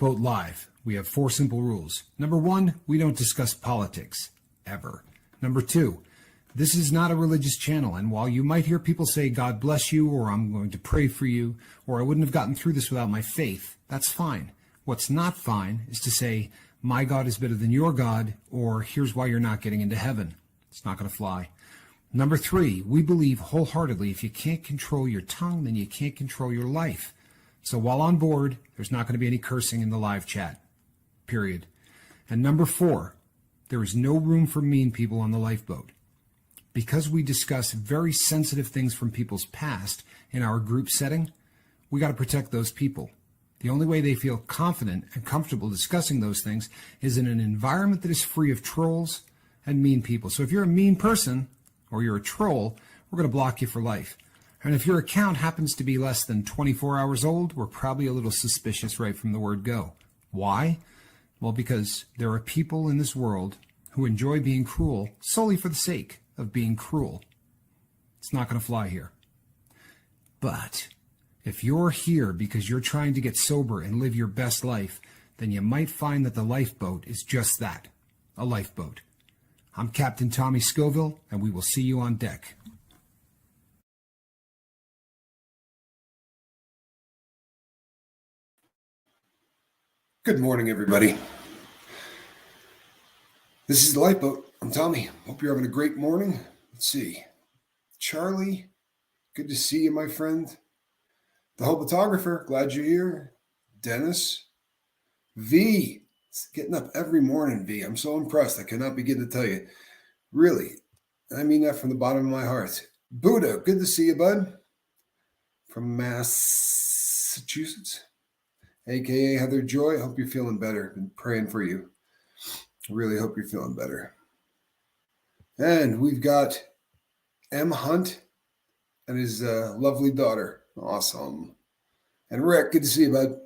Lifeboat Live, we have 4 simple rules. Number 1, we don't discuss politics, ever. Number 2, this is not a religious channel, and while you might hear people say, God bless you, or I'm going to pray for you, or I wouldn't have gotten through this without my faith, that's fine. What's not fine is to say, my God is better than your God, or here's why you're not getting into heaven. It's not going to fly. Number 3, we believe wholeheartedly if you can't control your tongue, then you can't control your life. So while on board, there's not going to be any cursing in the live chat, period. And number 4, there is no room for mean people on the lifeboat. Because we discuss very sensitive things from people's past in our group setting, we got to protect those people. The only way they feel confident and comfortable discussing those things is in an environment that is free of trolls and mean people. So if you're a mean person or you're a troll, we're going to block you for life. And if your account happens to be less than 24 hours old, we're probably a little suspicious right from the word go. Why? Well, because there are people in this world who enjoy being cruel solely for the sake of being cruel. It's not going to fly here. But if you're here because you're trying to get sober and live your best life, then you might find that the lifeboat is just that, a lifeboat. I'm Captain Tommy Scoville, and we will see you on deck. Good morning, everybody. This is the Lifeboat. I'm Tommy. Hope you're having a great morning. Let's see. Charlie, good to see you, my friend. The Hopetographer, glad you're here. Dennis. V, it's getting up every morning, V. I'm so impressed. I cannot begin to tell you. Really, I mean that from the bottom of my heart. Buddha, good to see you, bud. From Massachusetts. AKA Heather Joy, I hope you're feeling better. Been praying for you. I really hope you're feeling better. And we've got M. Hunt and his lovely daughter. Awesome. And Rick, good to see you, bud.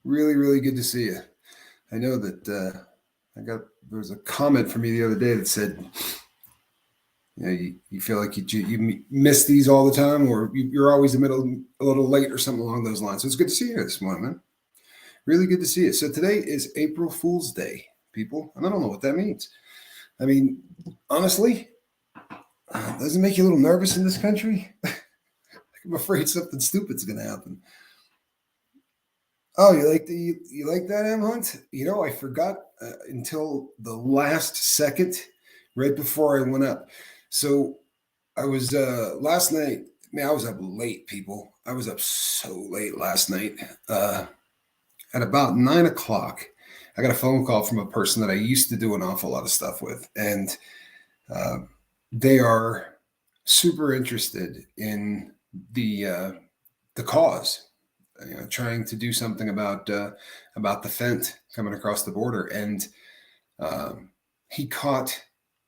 Really, really good to see you. I know that there was a comment from you the other day that said, you know, you feel like you miss these all the time, or you're always a little late or something along those lines. So it's good to see you this morning, man. Really good to see you. So today is April Fool's Day, people, and I don't know what that means. I mean, honestly, does it make you a little nervous in this country? I'm afraid something stupid's going to happen. Oh, you like that, M. Hunt? You know, I forgot until the last second, right before I went up. So I was last night. Man, I was up late, people. I was up so late last night. At about 9 o'clock, I got a phone call from a person that I used to do an awful lot of stuff with, and they are super interested in the cause. You know, trying to do something about the fent coming across the border, and he caught,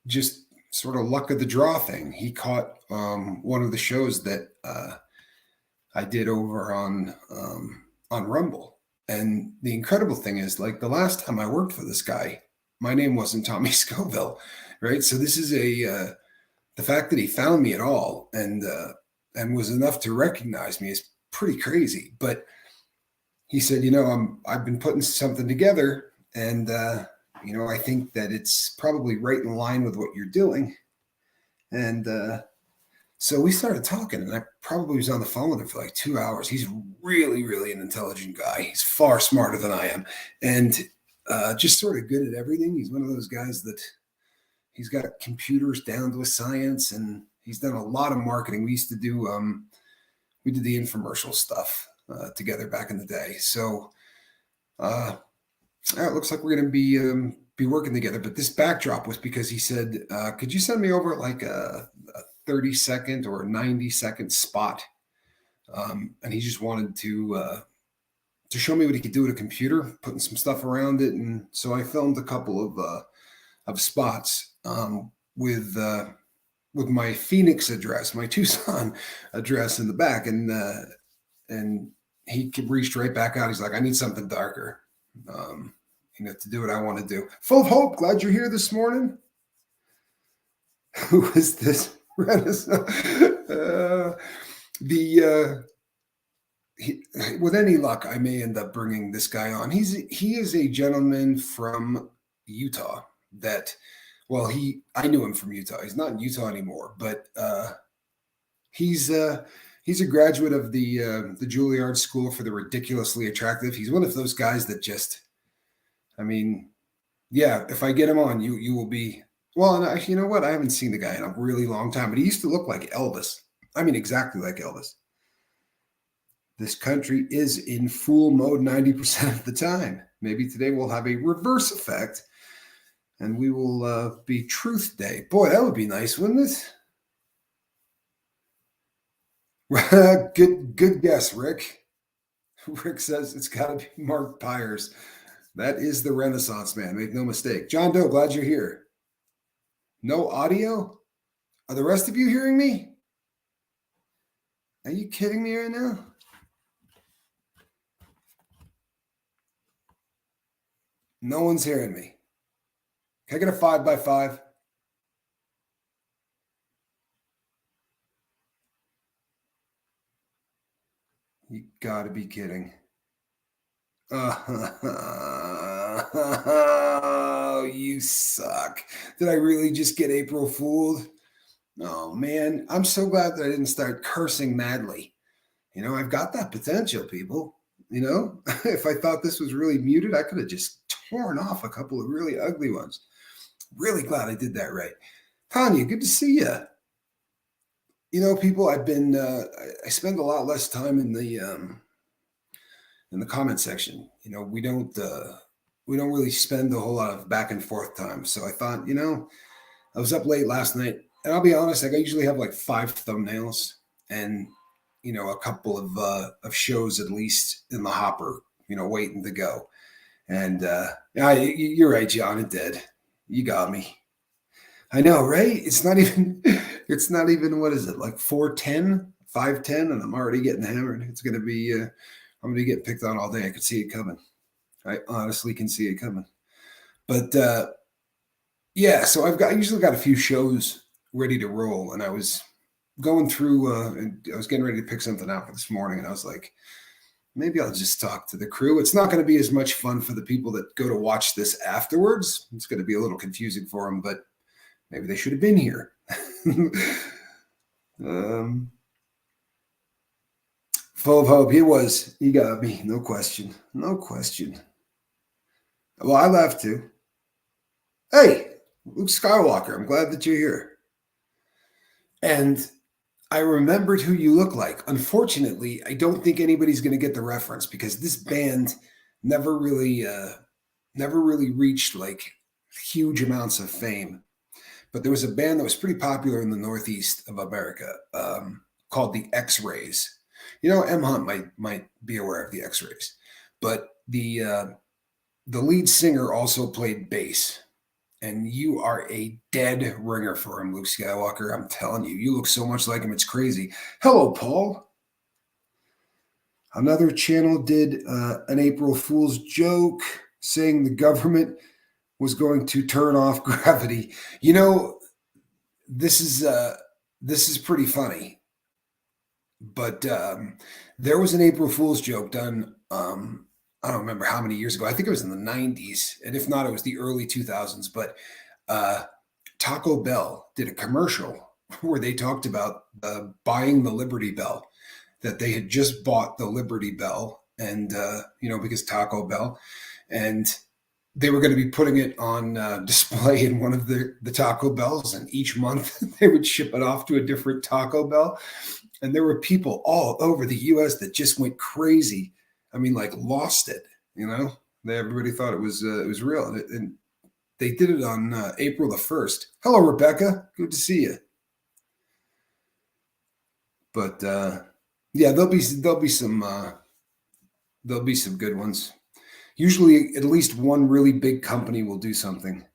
just sort of luck of the draw thing. He caught one of the shows that I did over on Rumble. And the incredible thing is, like, the last time I worked for this guy, my name wasn't Tommy Scoville, right? So this is the fact that he found me at all and was enough to recognize me is pretty crazy. But he said, you know, I've been putting something together, and you know, I think that it's probably right in line with what you're doing. And so we started talking, and I probably was on the phone with him for like 2 hours. He's really, really an intelligent guy. He's far smarter than I am, and just sort of good at everything. He's one of those guys that he's got computers down to a science, and he's done a lot of marketing. We used to do, we did the infomercial stuff together back in the day. So it looks like we're going to be working together. But this backdrop was because he said, could you send me over like a 30-second or a 90-second spot? And he just wanted to show me what he could do with a computer, putting some stuff around it. And so I filmed a couple of spots with my Phoenix address, my Tucson address in the back. And he reached right back out. He's like, I need something darker, you know, to do what I want to do. Full of hope. Glad you're here this morning. Who is this? with any luck, I may end up bringing this guy on. He is a gentleman from Utah that, well, I knew him from Utah. He's not in Utah anymore, but he's he's a graduate of the Juilliard School for the Ridiculously Attractive. He's one of those guys that just, I mean, yeah. If I get him on, you will be well. And you know what? I haven't seen the guy in a really long time, but he used to look like Elvis. I mean, exactly like Elvis. This country is in fool mode 90% of the time. Maybe today we'll have a reverse effect and we will be Truth Day. Boy, that would be nice, wouldn't it? Good guess, Rick. Rick says it's got to be Mark Pyers. That is the Renaissance man. Make no mistake. John Doe, glad you're here. No audio? Are the rest of you hearing me? Are you kidding me right now? No one's hearing me. Can I get a 5x5? You gotta be kidding. Oh, you suck. Did I really just get April fooled? Oh, man. I'm so glad that I didn't start cursing madly. I've got that potential, people. If I thought this was really muted, I could have just torn off a couple of really ugly ones. Really glad I did that right. Tanya, good to see you. People, I've been I spend a lot less time in the comment section. We don't really spend a whole lot of back and forth time. So I thought, I was up late last night, and I'll be honest, I usually have like 5 thumbnails and a couple of shows at least in the hopper, waiting to go. And yeah, you're right, John. It did. You got me. I know, right? It's not even. It's not even. What is it? Like 4:10, 5:10, and I'm already getting hammered. It's gonna be. I'm gonna get picked on all day. I could see it coming. I honestly can see it coming. But yeah, so I usually got a few shows ready to roll, and I was going through and I was getting ready to pick something out for this morning, and I was like, maybe I'll just talk to the crew. It's not going to be as much fun for the people that go to watch this afterwards. It's going to be a little confusing for them, but maybe they should have been here. Full of hope. He was. He got me. No question. No question. Well, I laughed too. Hey, Luke Skywalker, I'm glad that you're here. And I remembered who you look like. Unfortunately, I don't think anybody's going to get the reference because this band never really reached like huge amounts of fame. But there was a band that was pretty popular in the Northeast of America called the X-Rays. M. Hunt might be aware of the X-Rays, but the lead singer also played bass. And you are a dead ringer for him, Luke Skywalker. I'm telling you, you look so much like him. It's crazy. Hello, Paul. Another channel did an April Fool's joke saying the government was going to turn off gravity. This is pretty funny. But there was an April Fool's joke done. I don't remember how many years ago. I think it was in the 90s. And if not, it was the early 2000s. But Taco Bell did a commercial where they talked about buying the Liberty Bell, that they had just bought the Liberty Bell. And, because Taco Bell. And they were going to be putting it on display in one of the Taco Bells. And each month they would ship it off to a different Taco Bell. And there were people all over the U.S. that just went crazy. I mean, like lost it, Everybody thought it was real. And they did it on April the 1st. Hello, Rebecca. Good to see you. But yeah, there'll be some good ones. Usually at least one really big company will do something.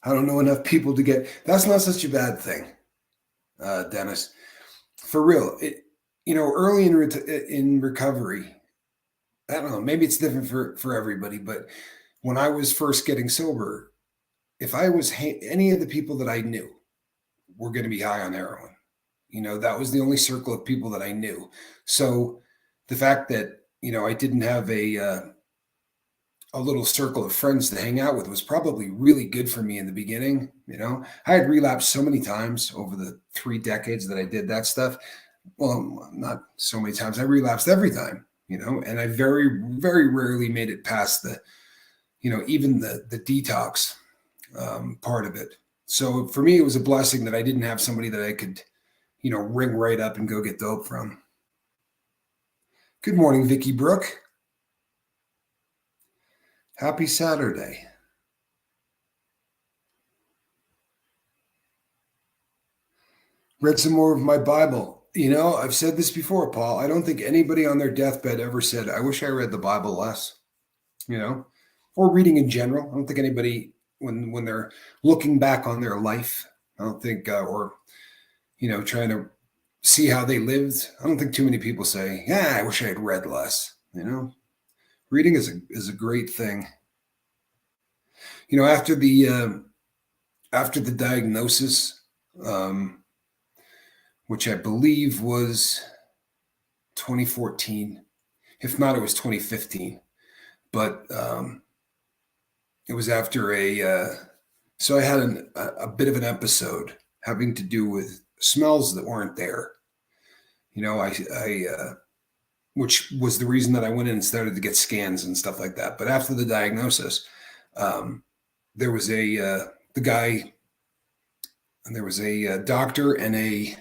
I don't know enough people to get. That's not such a bad thing, Dennis. For real, early in recovery, I don't know, maybe it's different for everybody, but when I was first getting sober, if I was any of the people that I knew were going to be high on heroin, That was the only circle of people that I knew. So the fact that, I didn't have a little circle of friends to hang out with was probably really good for me in the beginning. I had relapsed so many times over the 3 decades that I did that stuff. Well, not so many times. I relapsed every time, and I very, very rarely made it past even the detox part of it. So for me, it was a blessing that I didn't have somebody that I could, ring right up and go get dope from. Good morning, Vicky Brooke. Happy Saturday. Read some more of my Bible. I've said this before, Paul. I don't think anybody on their deathbed ever said, I wish I read the Bible less, or reading in general. I don't think anybody, when they're looking back on their life, I don't think, or, trying to see how they lived. I don't think too many people say, yeah, I wish I had read less. Reading is a great thing. After the diagnosis, which I believe was 2014. If not, it was 2015. But it was after so I had a bit of an episode having to do with smells that weren't there. Which was the reason that I went in and started to get scans and stuff like that. But after the diagnosis, there was the guy, and there was a doctor and I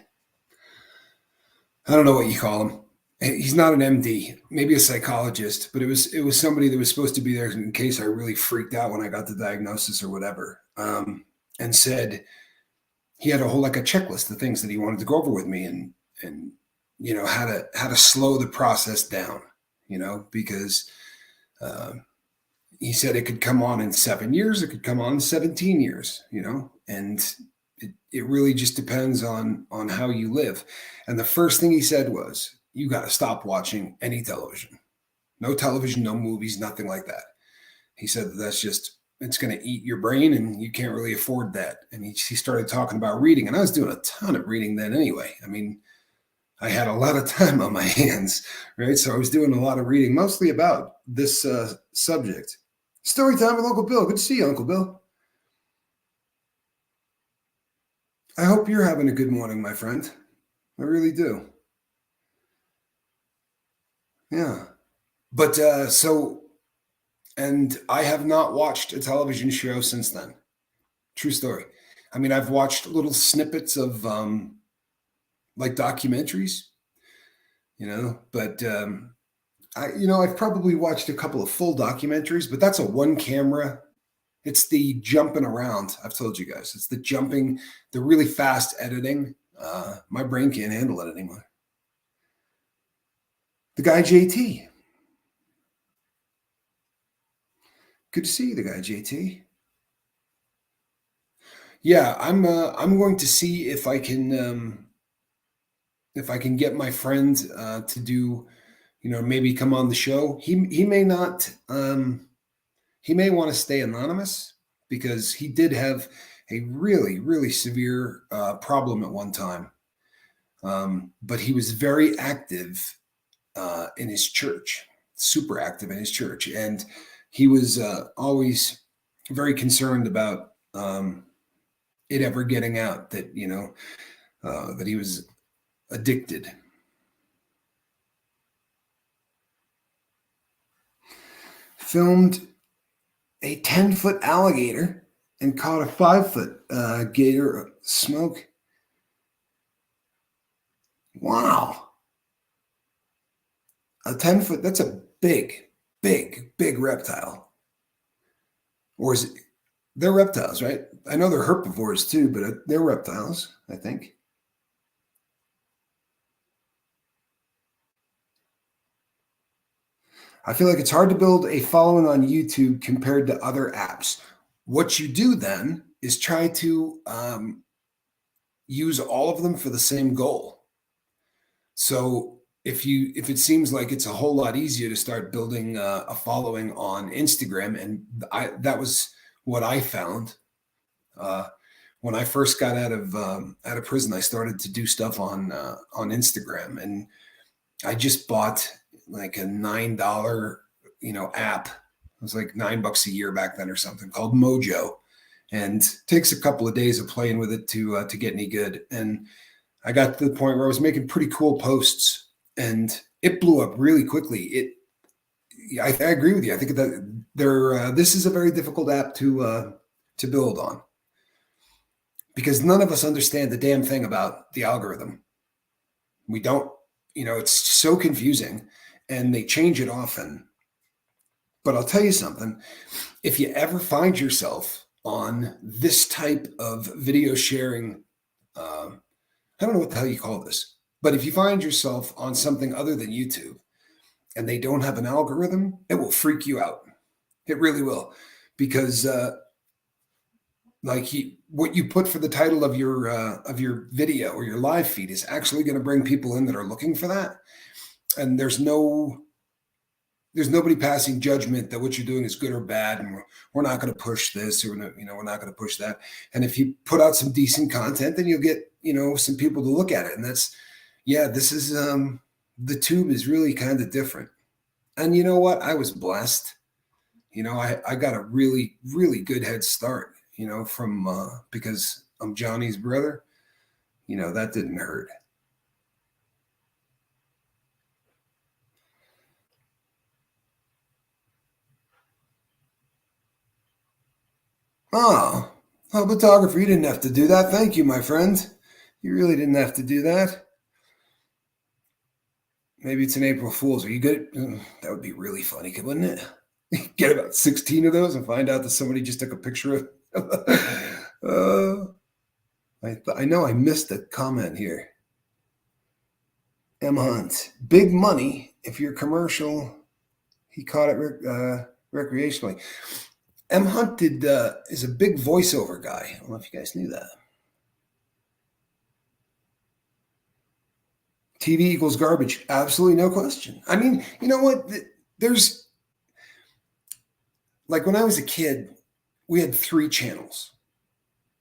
don't know what you call him. He's not an MD, maybe a psychologist, but it was somebody that was supposed to be there in case I really freaked out when I got the diagnosis or whatever. And said he had a checklist of things that he wanted to go over with me, and how to slow the process down, because he said it could come on in 7 years, it could come on in 17 years, and it really just depends on how you live. And the first thing he said was, you got to stop watching any television. No television, no movies, nothing like that. He said that's just, it's going to eat your brain and you can't really afford that. And he started talking about reading, and I was doing a ton of reading then anyway. I mean, I had a lot of time on my hands, right? So I was doing a lot of reading, mostly about this subject. Story time with Uncle Bill. Good to see you, Uncle Bill. I hope you're having a good morning, my friend. I really do. Yeah. But and I have not watched a television show since then. True story. I mean, I've watched little snippets of like documentaries, but I've probably watched a couple of full documentaries, but that's a one camera. It's the jumping around. I've told you guys, it's the jumping, the really fast editing. My brain can't handle it anymore. The guy JT. Good to see you, the guy JT. Yeah, I'm going to see if I can get my friend to do, maybe come on the show. He may not. He may want to stay anonymous because he did have a really, really severe problem at one time. But he was very active in his church, super active in his church. And he was always very concerned about it ever getting out that, that he was addicted. Filmed a 10-foot alligator and caught a 5-foot gator smoke. Wow. A 10-foot, that's a big, big, big reptile. Or is it, they're reptiles, right? I know they're herbivores too, but they're reptiles, I think. I feel like it's hard to build a following on YouTube compared to other apps. What you do then is try to use all of them for the same goal. So if it seems like it's a whole lot easier to start building a following on Instagram, and that was what I found when I first got out of prison, I started to do stuff on Instagram, and I just bought like a $9 app. It was like $9 a year back then or something, called Mojo, and takes a couple of days of playing with it to get any good. And I got to the point where I was making pretty cool posts, and it blew up really quickly. I agree with you. I think that this is a very difficult app to build on, because none of us understand the damn thing about the algorithm. We don't. It's so confusing, and they change it often. But I'll tell you something. If you ever find yourself on this type of video sharing, I don't know what the hell you call this, but if you find yourself on something other than YouTube and they don't have an algorithm, it will freak you out. It really will, because what you put for the title of your video or your live feed is actually going to bring people in that are looking for that. And there's nobody passing judgment that what you're doing is good or bad, and we're not going to push this, or we're not going to push that. And if you put out some decent content, then you'll get some people to look at it. And this is the tube is really kind of different. And you know what? I was blessed. I got a really, really good head start. From because I'm Johnny's brother. That didn't hurt. Oh, photographer, you didn't have to do that. Thank you, my friend. You really didn't have to do that. Maybe it's an April Fool's. Are you good? That would be really funny, wouldn't it? Get about 16 of those and find out that somebody just took a picture of. I know I missed a comment here. M. Hunt, big money if you're commercial. He caught it recreationally. M. Hunt is a big voiceover guy. I don't know if you guys knew that. TV equals garbage. Absolutely no question. I mean, you know what? There's, like, when I was a kid, we had 3 channels,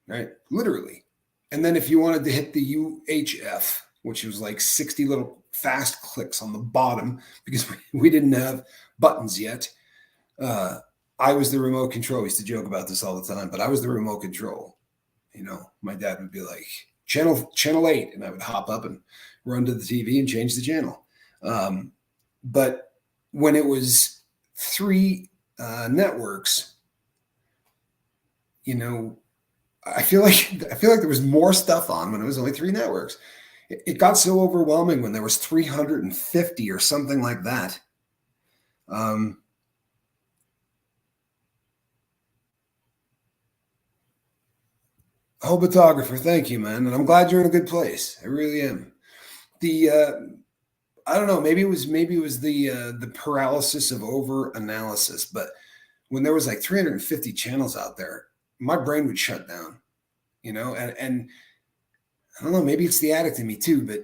right? Literally. And then if you wanted to hit the UHF, which was like 60 little fast clicks on the bottom, because we didn't have buttons yet, I was the remote control. We used to joke about this all the time, but I was the remote control. My dad would be like, channel 8, and I would hop up and run to the TV and change the channel. But when it was 3 networks, I feel like there was more stuff on when it was only 3 networks. It got so overwhelming when there was 350 or something like that. Photographer, thank you, man. And I'm glad you're in a good place. I really am. I don't know, maybe it was the paralysis of over analysis, but when there was like 350 channels out there, my brain would shut down, and I don't know, maybe it's the addict in me too, but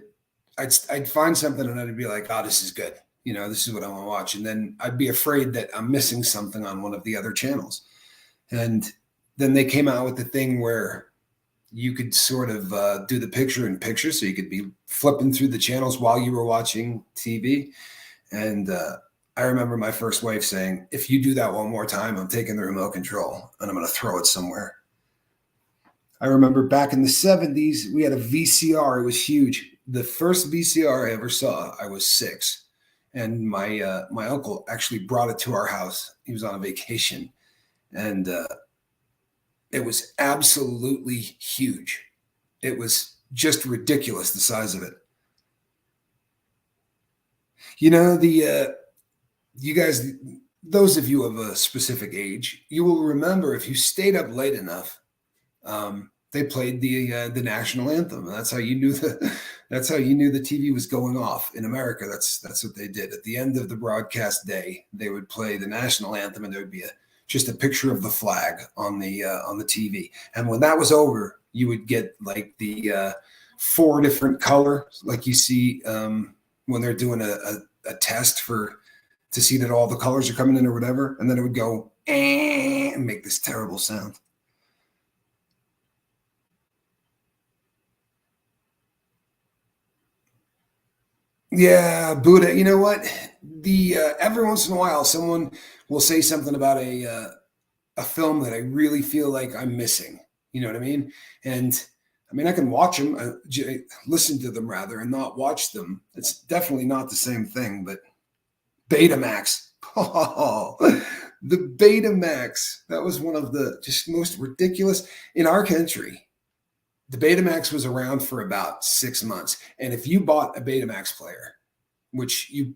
I'd find something and I'd be like, oh, this is good. This is what I want to watch. And then I'd be afraid that I'm missing something on one of the other channels. And then they came out with the thing where you could sort of do the picture in picture. So you could be flipping through the channels while you were watching TV. And I remember my first wife saying, if you do that one more time, I'm taking the remote control and I'm going to throw it somewhere. I remember back in the 70s, we had a VCR. It was huge. The first VCR I ever saw, I was 6. And my uncle actually brought it to our house. He was on a vacation. And it was absolutely huge. It was just ridiculous, the size of it. You guys, those of you of a specific age, you will remember if you stayed up late enough, they played the national anthem, and that's how you knew the TV was going off in America. That's what they did at the end of the broadcast day. They would play the national anthem, and there would be just a picture of the flag on the TV. And when that was over, you would get like the 4 different colors, like you see when they're doing a test to see that all the colors are coming in or whatever. And then it would go and make this terrible sound. Yeah, Buddha. You know what? The every once in a while, someone will say something about a film that I really feel like I'm missing. You know what I mean? And I mean, I can watch them, listen to them rather, and not watch them. It's definitely not the same thing. But Betamax, oh, the Betamax. That was one of the just most ridiculous in our country. The Betamax was around for about 6 months, and if you bought a Betamax player, which you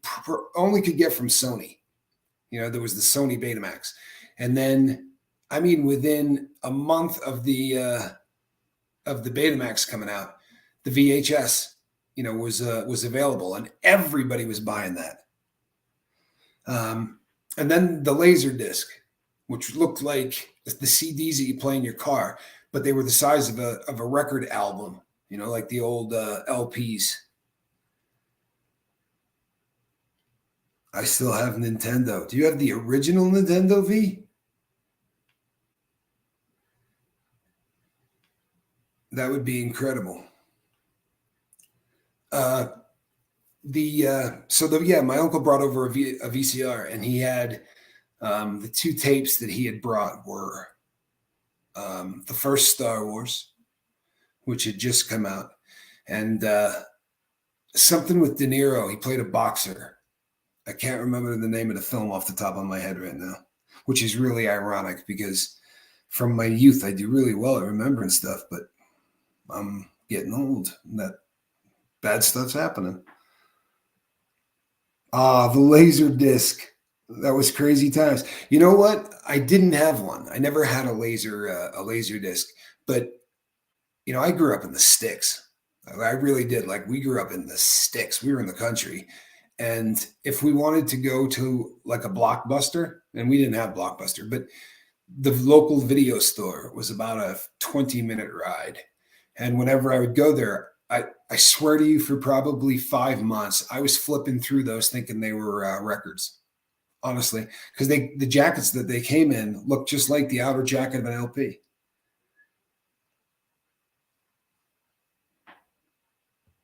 only could get from Sony, there was the Sony Betamax, and then I mean within a month of the Betamax coming out, the VHS, was available, and everybody was buying that. And then the laser disc, which looked like the CDs that you play in your car, but they were the size of a record album, like the old LPs. I still have Nintendo. Do you have the original Nintendo V? That would be incredible. My uncle brought over a VCR, and he had the two tapes that he had brought were the first Star Wars, which had just come out, and something with De Niro. He played a boxer. I can't remember the name of the film off the top of my head right now, which is really ironic because from my youth I do really well at remembering stuff, but I'm getting old and that bad stuff's happening. The laser disc. That was crazy times. You know what? I didn't have one. I never had a laser disc, but I grew up in the sticks. I really did. Like we grew up in the sticks. We were in the country. And if we wanted to go to like a Blockbuster, and we didn't have Blockbuster, but the local video store was about a 20-minute ride. And whenever I would go there, I swear to you, for probably 5 months, I was flipping through those thinking they were records, honestly, because the jackets that they came in looked just like the outer jacket of an LP.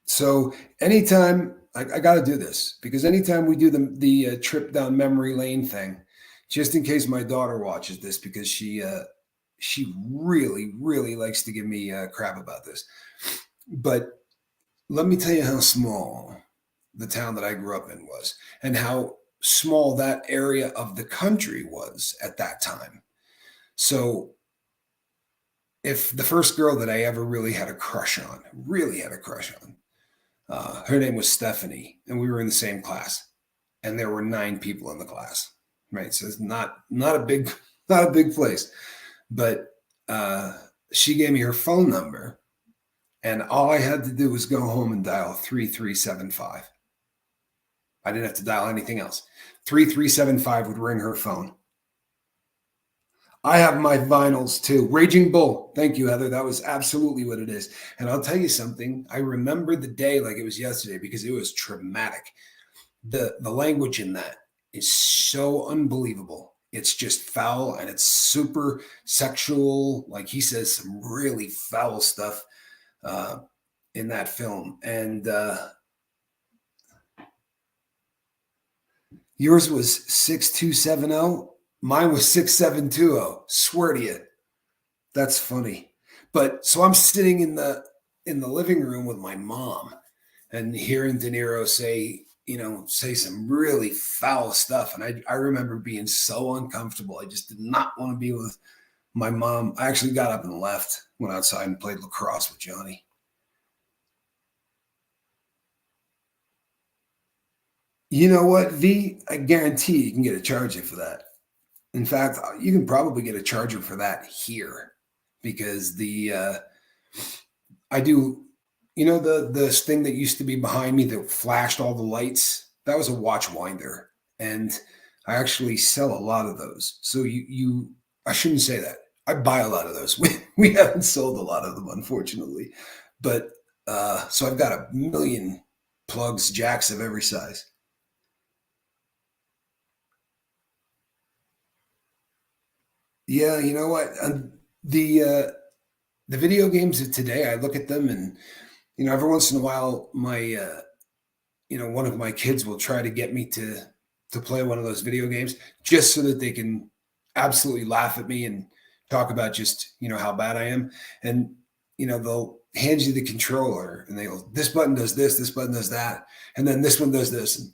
So anytime I got to do this because anytime we do the trip down memory lane thing, just in case my daughter watches this because she really really likes to give me crap about this, but let me tell you how small the town that I grew up in was and how small that area of the country was at that time. So if the first girl that I ever really had a crush on, her name was Stephanie, and we were in the same class, and there were 9 people in the class. Right, so it's not a big not a big place, but she gave me her phone number, and all I had to do was go home and dial 3375. I didn't have to dial anything else. 3375 would ring her phone. I have my vinyls too. Raging Bull. Thank you, Heather. That was absolutely what it is. And I'll tell you something. I remember the day like it was yesterday because it was traumatic. The language in that is so unbelievable. It's just foul and it's super sexual. Like he says some really foul stuff in that film. And yours was 6270. Mine was 6720. Swear to you. That's funny. But so I'm sitting in the living room with my mom and hearing De Niro say some really foul stuff. And I remember being so uncomfortable. I just did not want to be with my mom. I actually got up and left, went outside and played lacrosse with Johnny. You know what, V? I guarantee you can get a charger for that. In fact, you can probably get a charger for that here because I do, this thing that used to be behind me that flashed all the lights. That was a watch winder, and I actually sell a lot of those. So I shouldn't say that. I buy a lot of those. We haven't sold a lot of them, unfortunately, but so I've got a million plugs, jacks of every size. Yeah, you know what? The the video games of today, I look at them and every once in a while, one of my kids will try to get me to play one of those video games just so that they can absolutely laugh at me and talk about just, how bad I am. And, they'll hand you the controller and they go, this button does this button does that. And then this one does this. And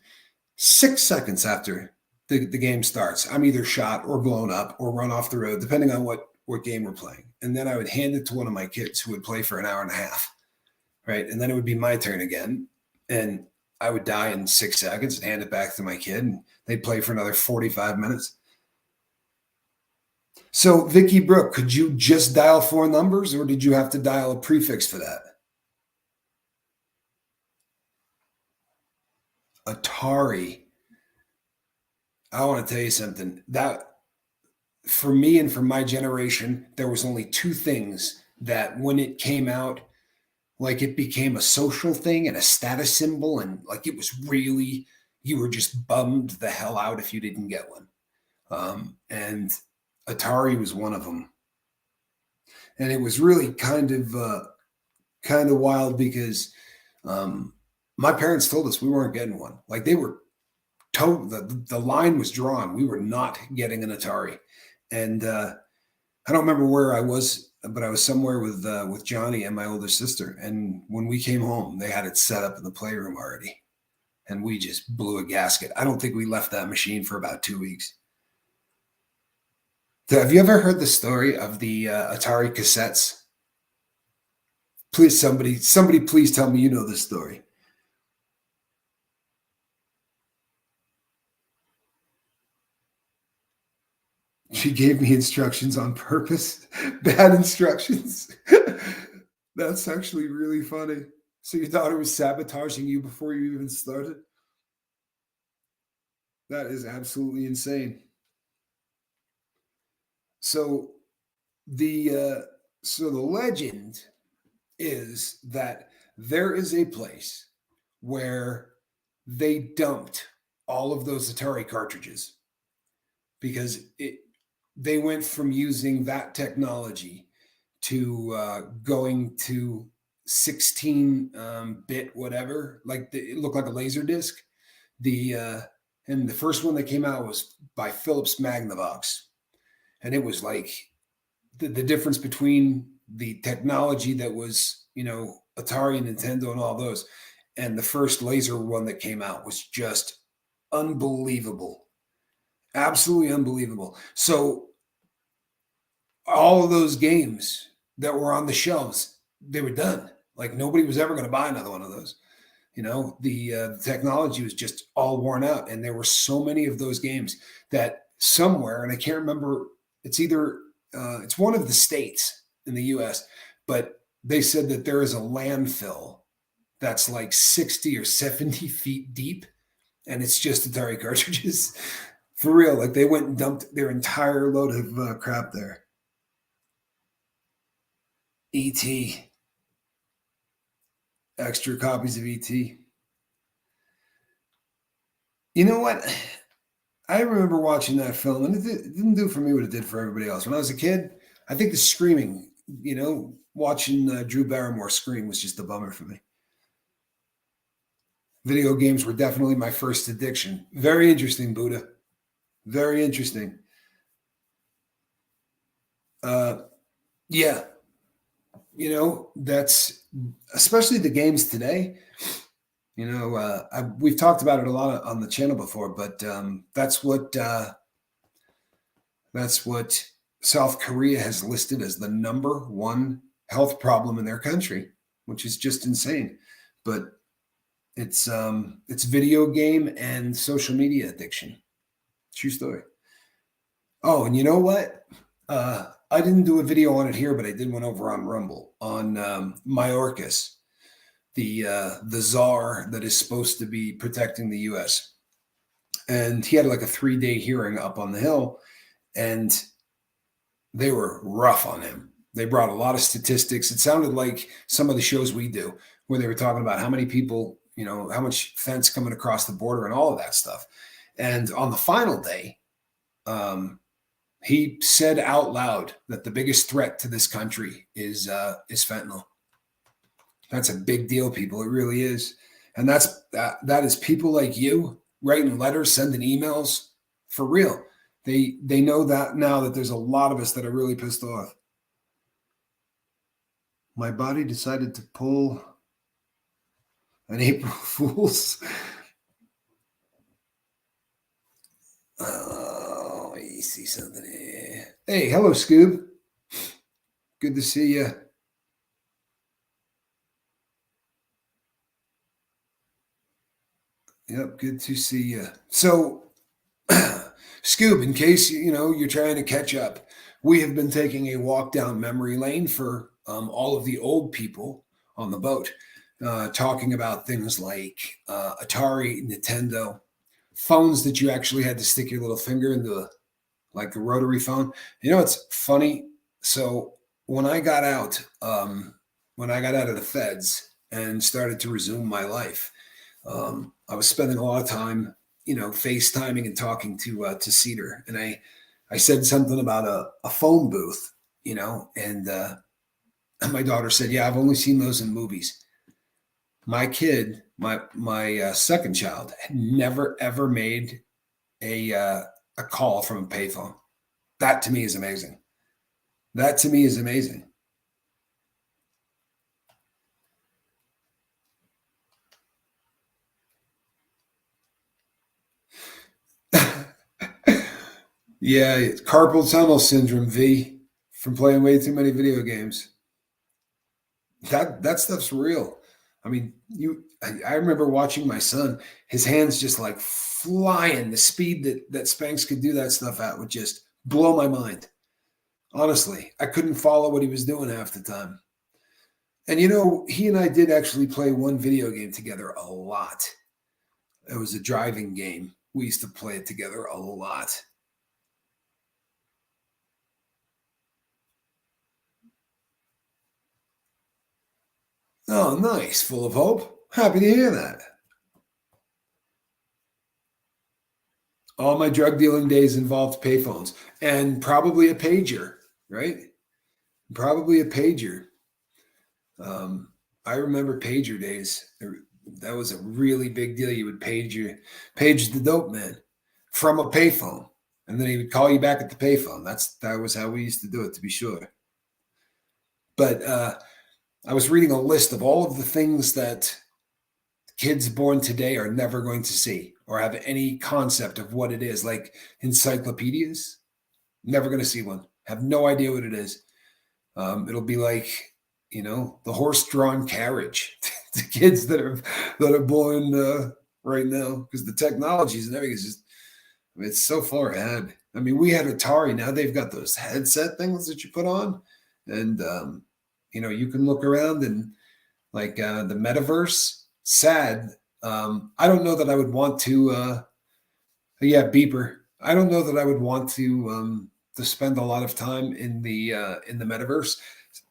6 seconds after the game starts, I'm either shot or blown up or run off the road, depending on what game we're playing. And then I would hand it to one of my kids who would play for an hour and a half. Right. And then it would be my turn again. And I would die in 6 seconds and hand it back to my kid, and they'd play for another 45 minutes. So, Vicky Brooke, could you just dial 4 numbers, or did you have to dial a prefix for that? Atari. I want to tell you something. That, for me and for my generation, there was only 2 things that when it came out, like it became a social thing and a status symbol, and like it was really, you were just bummed the hell out if you didn't get one. And Atari was one of them. And it was really kind of wild because my parents told us we weren't getting one. Like they were told, the line was drawn. We were not getting an Atari. And I don't remember where I was, but I was somewhere with Johnny and my older sister. And when we came home, they had it set up in the playroom already. And we just blew a gasket. I don't think we left that machine for about 2 weeks. So have you ever heard the story of the Atari cassettes? Please, somebody please tell me you know this story. She gave me instructions on purpose. Bad instructions. That's actually really funny. So your daughter was sabotaging you before you even started? That is absolutely insane. So the legend is that there is a place where they dumped all of those Atari cartridges because they went from using that technology to going to 16-bit whatever, like it looked like a laser disc. And the first one that came out was by Philips Magnavox, and it was like the difference between the technology that was Atari and Nintendo and all those, and the first laser one that came out was just unbelievable, absolutely unbelievable. So all of those games that were on the shelves, they were done. Like nobody was ever going to buy another one of those. The technology was just all worn out, and there were so many of those games that somewhere, and I can't remember, it's either it's one of the states in the U.S., but they said that there is a landfill that's like 60 or 70 feet deep, and it's just Atari cartridges. For real, like they went and dumped their entire load of crap there. E.T. Extra copies of E.T. You know what? I remember watching that film, and it didn't do for me what it did for everybody else. When I was a kid, I think the screaming, watching Drew Barrymore scream was just a bummer for me. Video games were definitely my first addiction. Very interesting, Buddha. Very interesting. Yeah. That's especially the games today. We've talked about it a lot on the channel before, but that's what South Korea has listed as the #1 health problem in their country, which is just insane. But it's video game and social media addiction. True story. Oh, and you know what? I didn't do a video on it here, but I did one over on Rumble on Mayorkas, the czar that is supposed to be protecting the U.S. And he had like a 3-day hearing up on the Hill, and they were rough on him. They brought a lot of statistics. It sounded like some of the shows we do where they were talking about how many people, how much fence coming across the border and all of that stuff. And on the final day, he said out loud that the biggest threat to this country is fentanyl. That's a big deal, people. It really is. And that is people like you writing letters, sending emails for real. They know that now that there's a lot of us that are really pissed off. My body decided to pull an April Fool's. Oh, you see something here. Hey, hello, Scoob. Good to see you. Yep, good to see you. So, Scoob, in case you're trying to catch up, we have been taking a walk down memory lane for all of the old people on the boat, talking about things like Atari, Nintendo, phones that you actually had to stick your little finger into, like the rotary phone. It's funny. So when I got out of the feds and started to resume my life, I was spending a lot of time, FaceTiming and talking to Cedar, and I said something about a phone booth, and my daughter said, "Yeah, I've only seen those in movies." My kid, my second child, had never ever made a call from a payphone. That to me is amazing. That to me is amazing. Yeah, it's carpal tunnel syndrome, V, from playing way too many video games. That stuff's real. I mean, I remember watching my son, his hands just like flying. The speed that Spanx could do that stuff at would just blow my mind. Honestly, I couldn't follow what he was doing half the time. And he and I did actually play one video game together a lot. It was a driving game. We used to play it together a lot. Oh, nice. Full of hope. Happy to hear that. All my drug dealing days involved payphones and probably a pager, right? Probably a pager. I remember pager days. That was a really big deal. You would page the dope man from a payphone, and then he would call you back at the payphone. That was how we used to do it, to be sure. But I was reading a list of all of the things that kids born today are never going to see or have any concept of what it is, like encyclopedias. Never going to see one. Have no idea what it is. It'll be like, the horse-drawn carriage to kids that are born right now, because the technologies and everything is just, it's so far ahead. I mean, we had Atari. Now they've got those headset things that you put on, and you can look around and like the metaverse. Sad. I don't know that I would want to. Yeah, beeper. I don't know that I would want to spend a lot of time in the metaverse,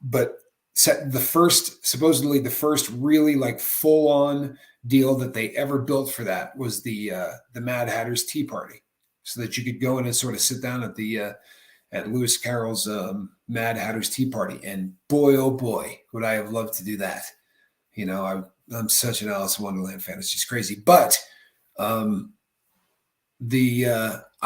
but supposedly the first really like full on deal that they ever built for that was the Mad Hatter's Tea Party, so that you could go in and sort of sit down at Lewis Carroll's Mad Hatter's Tea Party, and boy oh boy would I have loved to do that. I'm such an Alice in Wonderland fan. It's just crazy. But I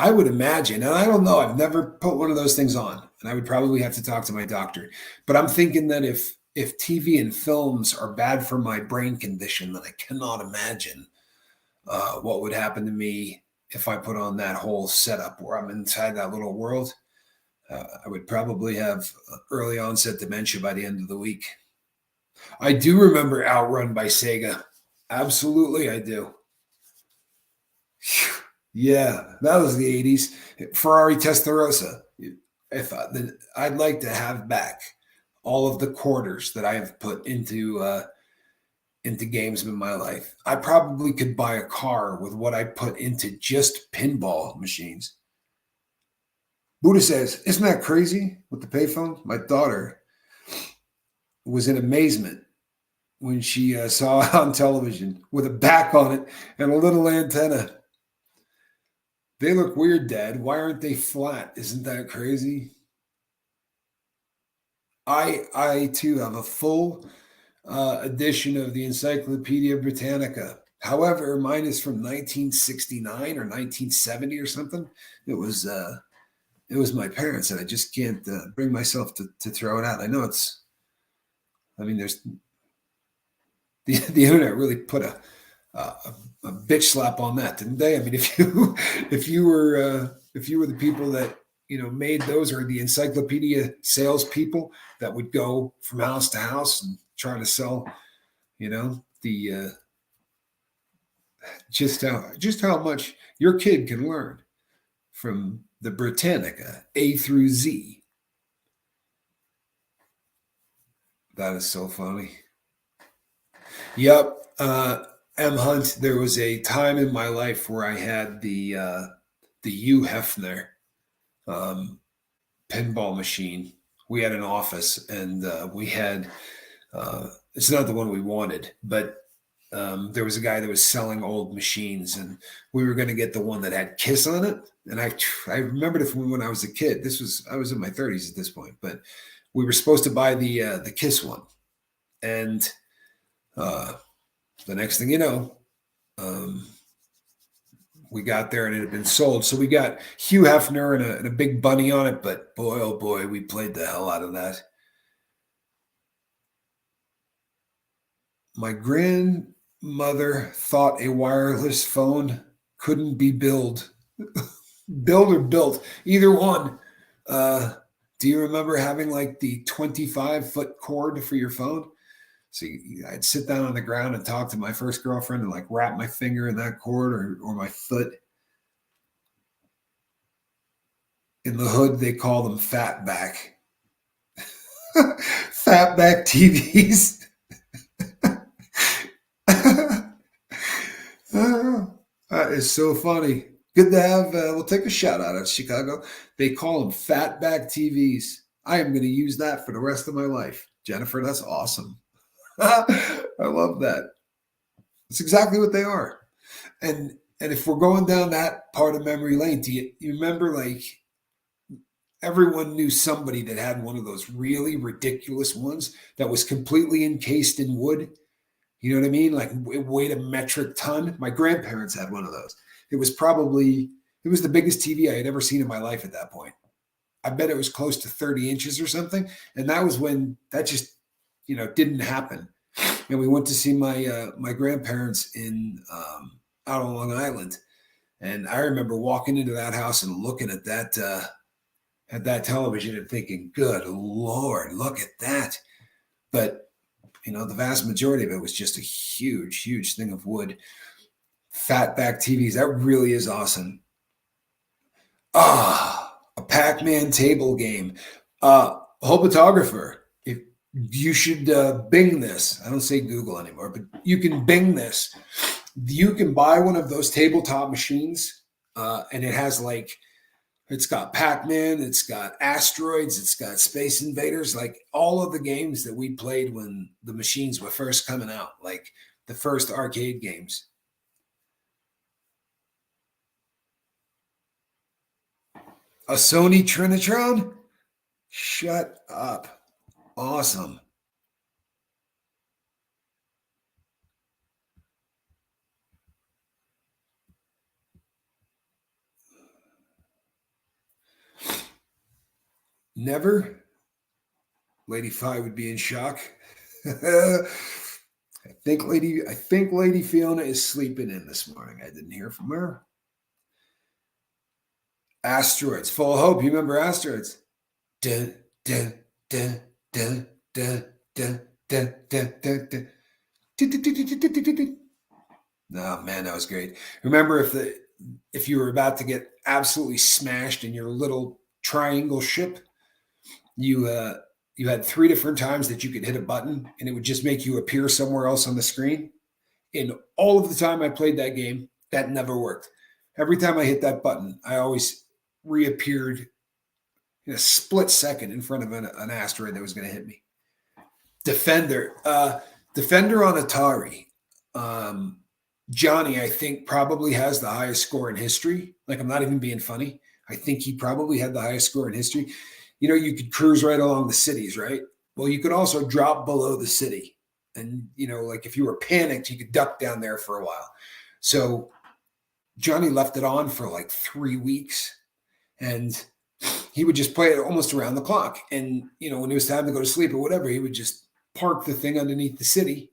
would imagine, and I don't know, I've never put one of those things on, and I would probably have to talk to my doctor. But I'm thinking that if TV and films are bad for my brain condition, then I cannot imagine what would happen to me if I put on that whole setup where I'm inside that little world. I would probably have early onset dementia by the end of the week. I do remember Outrun by Sega. Absolutely, I do. Yeah, that was the 80s. Ferrari Testarossa. I'd like to have back all of the quarters that I have put into games in my life. I probably could buy a car with what I put into just pinball machines. Buddha says, "Isn't that crazy with the payphone?" My daughter was in amazement when she saw it on television with a back on it and a little antenna. They look weird, Dad. Why aren't they flat? Isn't that crazy? I too have a full edition of the Encyclopedia Britannica. However, mine is from 1969 or 1970 or something. It was my parents, and I just can't bring myself to throw it out. I know it's. I mean, there's the internet really put a bitch slap on that, didn't they? I mean, if you were the people that made those, or the encyclopedia salespeople that would go from house to house and try to sell, the just how much your kid can learn from the Britannica A through Z. That is so funny. Yep. M. Hunt, there was a time in my life where I had the Hugh Hefner pinball machine. We had an office, and we had it's not the one we wanted, but there was a guy that was selling old machines, and we were going to get the one that had Kiss on it. And I remembered it from when I was a kid. I was in my 30s at this point, but we were supposed to buy the Kiss one, and the next thing you know, we got there and it had been sold. So we got Hugh Hefner and a big bunny on it, but boy, oh boy, we played the hell out of that. My grandmother thought a wireless phone couldn't be built or built, either one. Do you remember having like the 25-foot cord for your phone? So I'd sit down on the ground and talk to my first girlfriend and like wrap my finger in that cord or my foot. In the hood, they call them fatback. Fatback TVs. That is so funny. Good to have. We'll take a shout out of Chicago. They call them fatback TVs. I am going to use that for the rest of my life. Jennifer, that's awesome. I love that. It's exactly what they are. And if we're going down that part of memory lane, do you remember, like, everyone knew somebody that had one of those really ridiculous ones that was completely encased in wood? You know what I mean? Like, it weighed a metric ton. My grandparents had one of those. It was the biggest TV I had ever seen in my life at that point. I bet it was close to 30 inches or something. And that was when that just, didn't happen. And we went to see my grandparents in out on Long Island. And I remember walking into that house and looking at that television and thinking, good Lord, look at that. But, the vast majority of it was just a huge, huge thing of wood. Fatback TVs, that really is awesome. A Pac-Man table game. Hopotographer, if you should Bing this. I don't say Google anymore, but you can Bing this. You can buy one of those tabletop machines, and it has it's got Pac-Man, it's got Asteroids, it's got Space Invaders, like all of the games that we played when the machines were first coming out, like the first arcade games. A Sony Trinitron? Shut up. Awesome. Never? Lady Fi would be in shock. I think Lady Fiona is sleeping in this morning. I didn't hear from her. Asteroids. Full of Hope. You remember Asteroids? Dun, dun, dun, dun, dun, dun, dun, dun, dun, dun. No, man, that was great. Remember, if you were about to get absolutely smashed in your little triangle ship, you had 3 different times that you could hit a button and it would just make you appear somewhere else on the screen. In all of the time I played that game, that never worked. Every time I hit that button, I always reappeared in a split second in front of an asteroid that was going to hit me. Defender on Atari. Johnny, I think, probably has the highest score in history. Like, I'm not even being funny. I think he probably had the highest score in history. You could cruise right along the cities, right? Well, you could also drop below the city. And, like if you were panicked, you could duck down there for a while. So Johnny left it on for like 3 weeks, and he would just play it almost around the clock. And, when it was time to go to sleep or whatever, he would just park the thing underneath the city,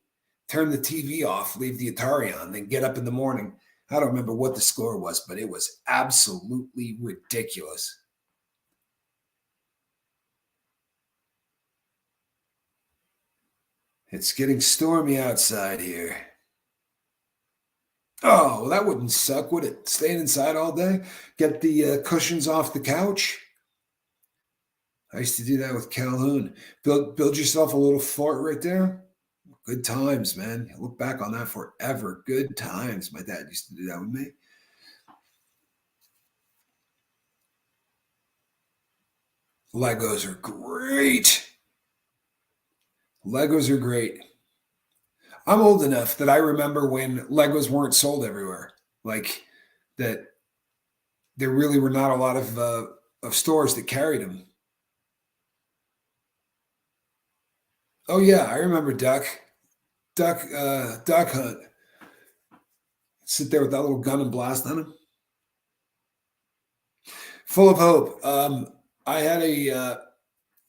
turn the TV off, leave the Atari on, then get up in the morning. I don't remember what the score was, but it was absolutely ridiculous. It's getting stormy outside here. Oh, well, that wouldn't suck, would it? Staying inside all day? Get the cushions off the couch? I used to do that with Calhoun. Build yourself a little fort right there. Good times, man. Look back on that forever. Good times. My dad used to do that with me. Legos are great. Legos are great. I'm old enough that I remember when Legos weren't sold everywhere. Like that, there really were not a lot of stores that carried them. Oh yeah, I remember Duck Hunt. Sit there with that little gun and blast on him. Full of hope. I had a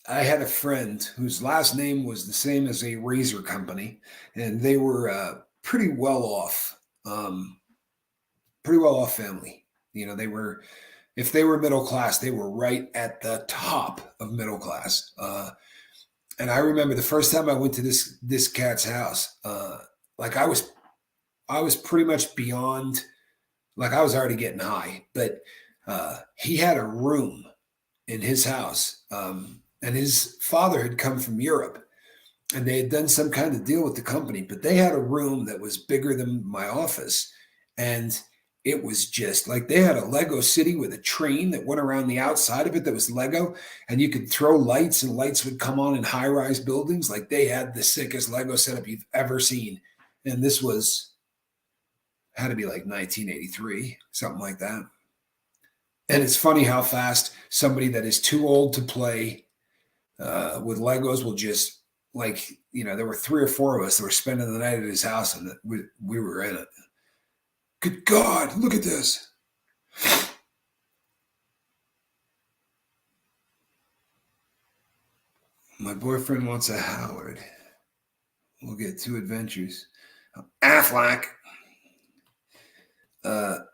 I had a friend whose last name was the same as a razor company, and they were pretty well off. Pretty well off family. They were, if they were middle class, they were right at the top of middle class. And I remember the first time I went to this cat's house, like I was pretty much beyond, like I was already getting high, but he had a room in his house, and his father had come from Europe, and they had done some kind of deal with the company, but they had a room that was bigger than my office, and it was just like they had a Lego city with a train that went around the outside of it that was Lego, and you could throw lights and lights would come on in high-rise buildings. Like they had the sickest Lego setup you've ever seen. And this had to be like 1983, something like that. And it's funny how fast somebody that is too old to play with Legos will just, like, there were 3 or 4 of us that were spending the night at his house, and we were in it. Good God, look at this. My boyfriend wants a Howard. We'll get 2 adventures. Affleck. There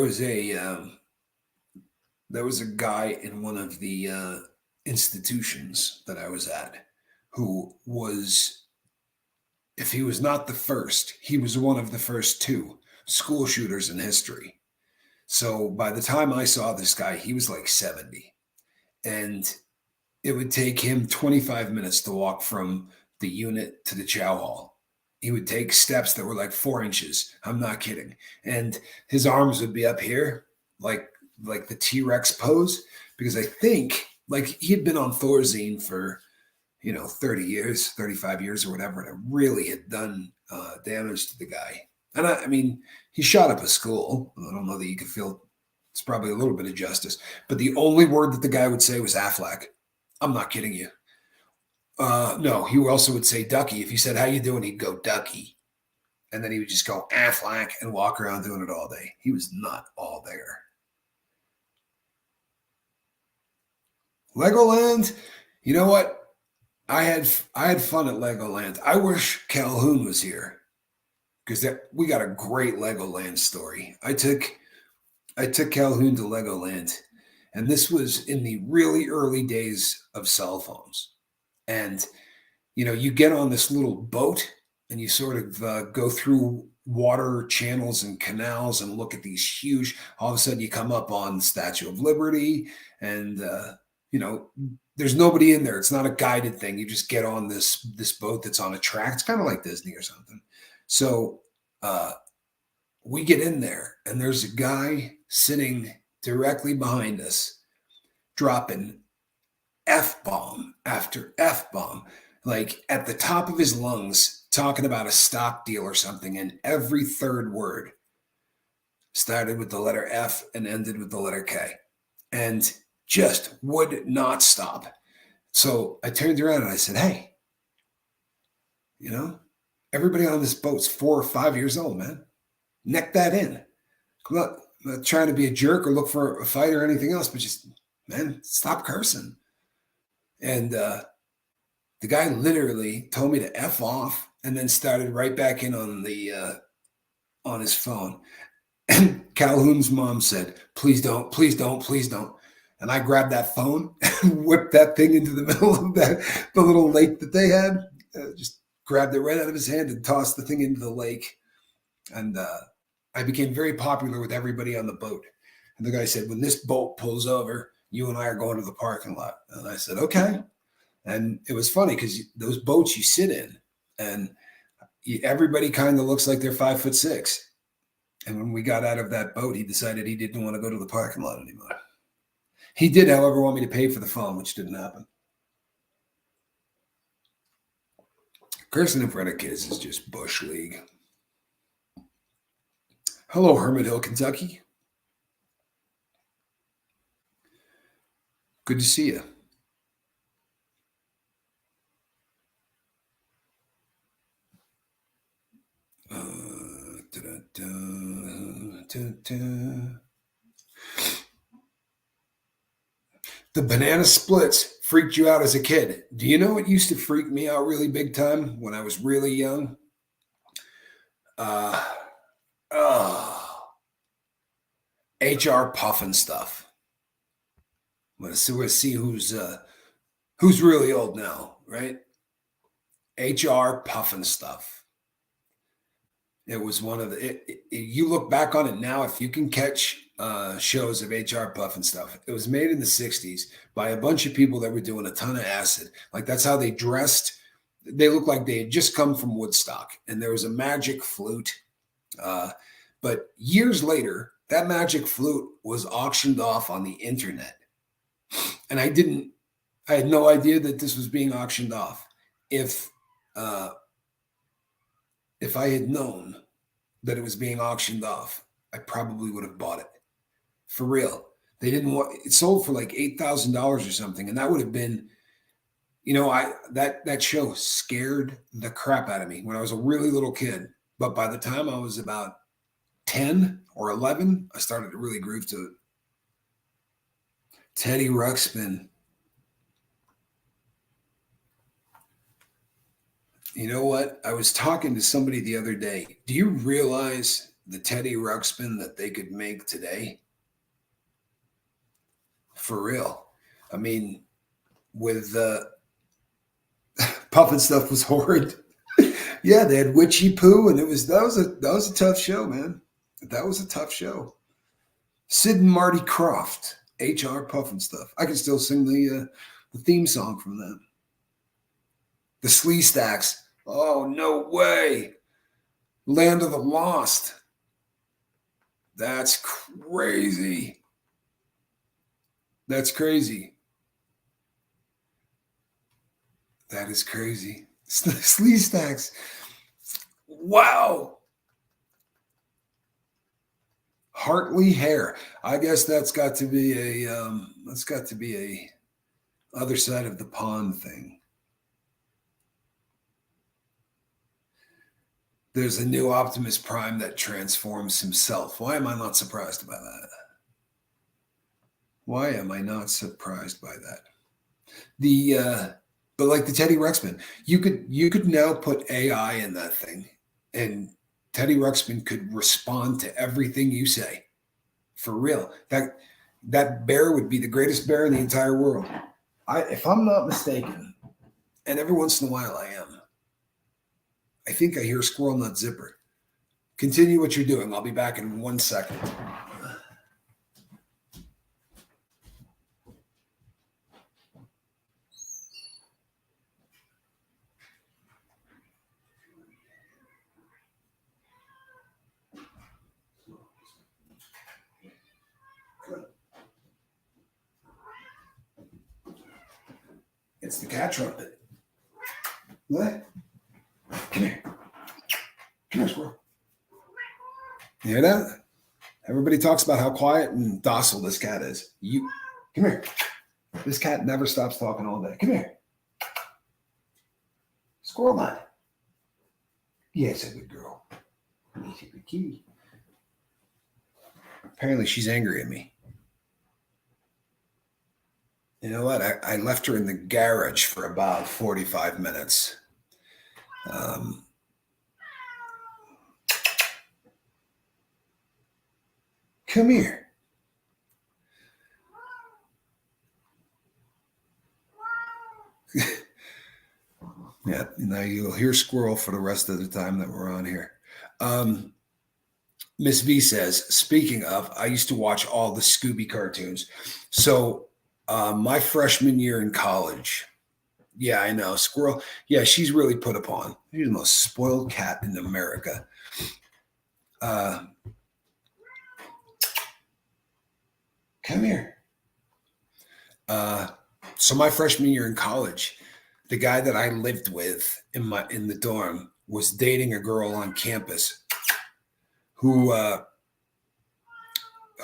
was a guy in one of the institutions that I was at who was, if he was not the first, he was one of the first 2 school shooters in history. So by the time I saw this guy, he was like 70. And it would take him 25 minutes to walk from the unit to the chow hall. He would take steps that were like 4 inches. I'm not kidding. And his arms would be up here, like the T-Rex pose, because I think like he had been on Thorazine for 30 years, 35 years or whatever, and it really had done damage to the guy. And I mean, he shot up a school. I don't know that you could feel, it's probably a little bit of justice, but the only word that the guy would say was Affleck. I'm not kidding you. No, he also would say Ducky. If you said, how you doing? He'd go Ducky. And then he would just go Affleck and walk around doing it all day. He was not all there. Legoland, you know what? I had fun at Legoland. I wish Calhoun was here, because we got a great Legoland story. I took Calhoun to Legoland, and this was in the really early days of cell phones. And you get on this little boat, and you sort of go through water channels and canals and look at these huge. All of a sudden, you come up on the Statue of Liberty, and there's nobody in there. It's not a guided thing. You just get on this boat that's on a track. It's kind of like Disney or something. So we get in there, and there's a guy sitting directly behind us, dropping F-bomb after F-bomb, like at the top of his lungs, talking about a stock deal or something, and every third word started with the letter F and ended with the letter K, and just would not stop. So I turned around and I said, hey, You know, everybody on this boat's 4 or 5 years old, man. Neck that in. I'm not trying to be a jerk or look for a fight or anything else, but just, man, stop cursing. And the guy literally told me to F off and then started right back in on on his phone. And Calhoun's mom said, please don't, please don't, please don't. And I grabbed that phone and whipped that thing into the middle of the little lake that they had. Just grabbed it right out of his hand and tossed the thing into the lake. And I became very popular with everybody on the boat. And the guy said, when this boat pulls over, you and I are going to the parking lot. And I said, okay. And it was funny because those boats you sit in and everybody kind of looks like they're 5'6". And when we got out of that boat, he decided he didn't want to go to the parking lot anymore. He did, however, want me to pay for the phone, which didn't happen. Cursing in front of kids is just Bush League. Hello, Hermit Hill, Kentucky. Good to see you. The banana splits freaked you out as a kid. Do you know what used to freak me out really big time when I was really young? HR puffin stuff. Let's see who's really old now, right? HR puffin stuff. It was one of you look back on it now, if you can catch shows of HR puffin stuff, it was made in the 60s by a bunch of people that were doing a ton of acid. Like that's how they dressed. They looked like they had just come from Woodstock, and there was a magic flute. But years later, that magic flute was auctioned off on the internet. And I had no idea that this was being auctioned off. If I had known that it was being auctioned off, I probably would have bought it. For real. They didn't want it sold for like $8,000 or something. And that would have been, that show scared the crap out of me when I was a really little kid. But by the time I was about 10 or 11, I started to really groove to it. Teddy Ruxpin. You know what? I was talking to somebody the other day. Do you realize the Teddy Ruxpin that they could make today? For real. I mean, with Puffin stuff was horrid. Yeah, they had Witchy Poo, and that was a tough show, man. That was a tough show. Sid and Marty Krofft, HR Puffin stuff. I can still sing the theme song from them. The Slee Stacks. Oh, no way. Land of the Lost. That's crazy. That's crazy. That is crazy. Slee Stacks. Wow. Hartley hair. I guess that's got to be a other side of the pond thing. There's a new Optimus Prime that transforms himself. Why am I not surprised by that? Why am I not surprised by that? But like the Teddy Ruxpin, you could now put AI in that thing, and Teddy Ruxpin could respond to everything you say. For real. That bear would be the greatest bear in the entire world. If I'm not mistaken, and every once in a while I am, I think I hear Squirrel Nut Zipper. Continue what you're doing. I'll be back in 1 second. It's the cat trumpet. What? Come here. Come here, squirrel. You hear that? Everybody talks about how quiet and docile this cat is. Come here. This cat never stops talking all day. Come here. Squirrel Nut. Yes, a good girl. Yes, a good kitty. Apparently, she's angry at me. You know what? I left her in the garage for about 45 minutes. Um, Come here. Yeah, now you'll hear squirrel for the rest of the time that we're on here. Um, Miss V says, speaking of, I used to watch all the Scooby cartoons. So my freshman year in college, yeah, I know, squirrel. Yeah, she's really put upon. She's the most spoiled cat in America. Uh, Come here. Uh, so my freshman year in college, the guy that I lived with in the dorm was dating a girl on campus who